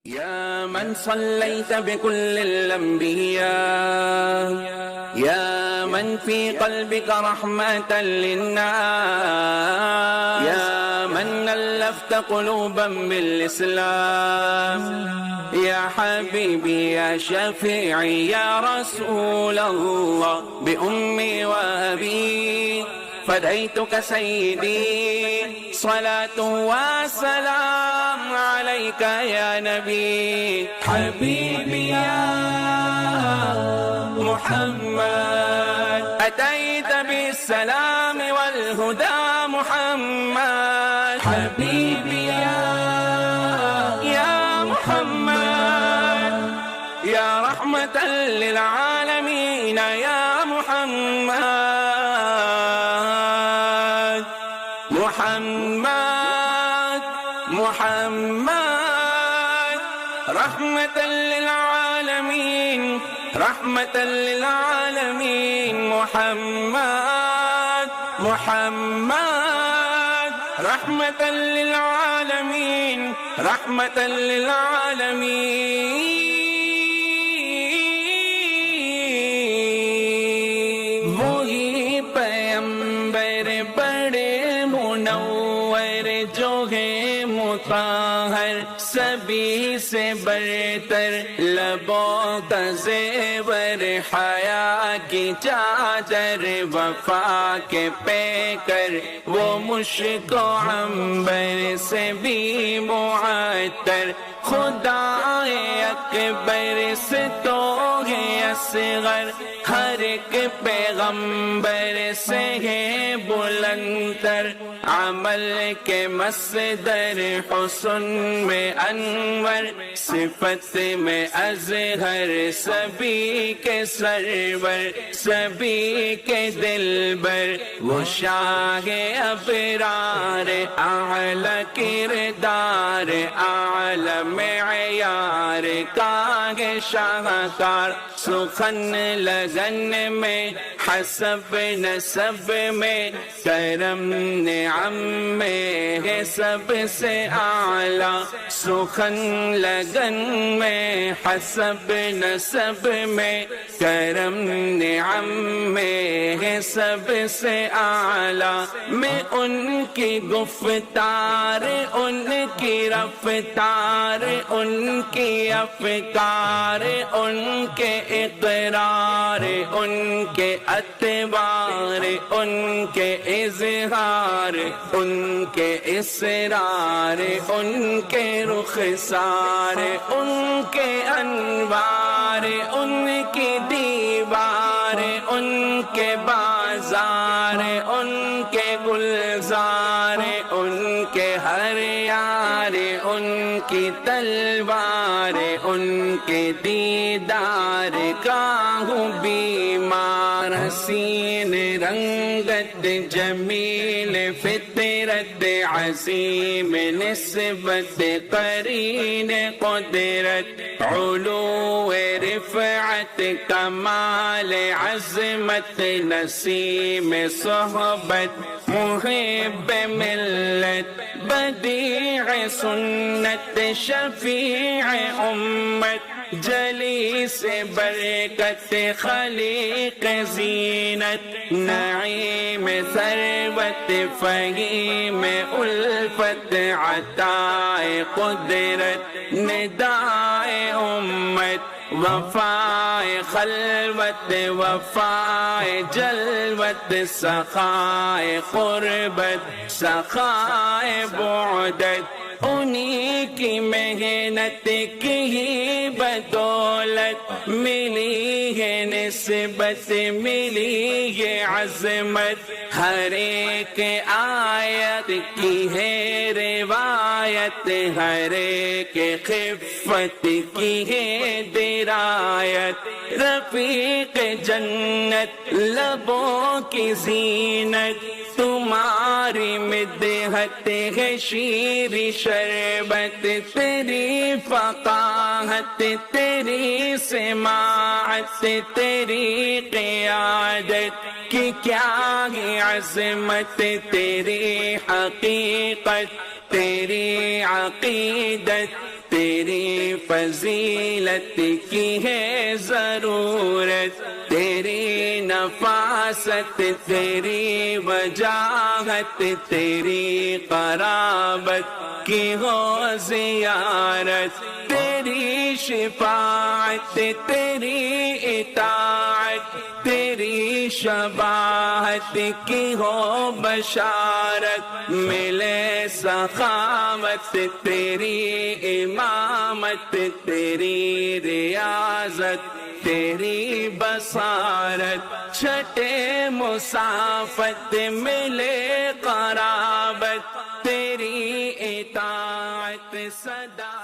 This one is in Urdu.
يا من صليت بكل الأنبياء، يا من في قلبك رحمة للناس، يا من ألفت قلوبا بالإسلام، يا حبيبي يا شفيعي يا رسول الله، بأمي وأبي فديتك سيدي، صلاة وسلام عليك يا نبي. حبيبي يا محمد أتيت بالسلام والهدى محمد. حبيبي يا محمد يا رحمة للعالمين يا محمد. محمد محمد رحمة للعالمين، رحمة للعالمين. محمد محمد رحمة للعالمين، رحمة للعالمين. وہی پیغمبر بڑے منور جو ہے مطہر، سبھی سے برتر لبوں کا زیور، حیا کی چادر وفا کے پیکر، وہ مشک و عنبر سے بھی معطر، خدائے اکبر سے تو ہے اصغر، ہر ایک پیغمبر سے ہے بلندر، عمل کے مصدر حسن میں انور، صفت میں اظہر سبھی کے سرور، سبھی کے دلبر، وہ شاہ ابرار، اعلی کردار، اعلی معیار کا ہے شاہکار، سخن لگن میں حسب نسب میں کرم نعم میں ہے سب سے اعلیٰ، سخن لگن میں حسب نسب میں کرم نعم میں ہے سب سے اعلیٰ، میں ان کی گفتار، ان کی رفتار، ان کی افکار، ان کے اقرار، ان کے اتبار، ان کے اظہار، ان کے اسرار، ان کے رخسار، ان کے انوار، ان کی دیوار، ان کے بازار، ان کے گلزار، ان کے ہر یار، ان کی تلوار، ان کے دیدار کا ہوں بیمار، حسین رنگت جمیل فطرت عظیم نسبت قرین قدرت، علو رفعت کمال عظمت نسیم صحبت محب ملت، بدیع سنت شفیع امت، جلیس برکت خلیق زینت، نعیم ثروت فہیم الفت، عطائے قدرت ندائے امت، وفائے خلوت وفائے جلوت، سخائے قربت سخائے بعدت، انہی کی محنت کی ہی بدولت ملی ہے نسبت، ملی ہے عظمت، ہر ایک آیت کی ہے روایت، ہر ایک خفت کی ہے درایت، رفیق جنت لبوں کی زینت، تمہاری مدحت ہے شیر شربت، تیری فقاہت تیری سماعت تیری قیادت کی کیا ہی عظمت، تیری حقیقت تیری عقیدت تیری فضیلت کی ہے ضرورت، تیری نفاست، تیری وجاہت، تیری قرابت کی ہو زیارت، تیری شفاعت، تیری اطاعت، تیری شفاعت کی ہو بشارت، ملے سخاوت، تیری امامت، تیری ریاضت، تیری بصارت، چھٹے مسافت، ملے قرابت، تیری اطاعت صدا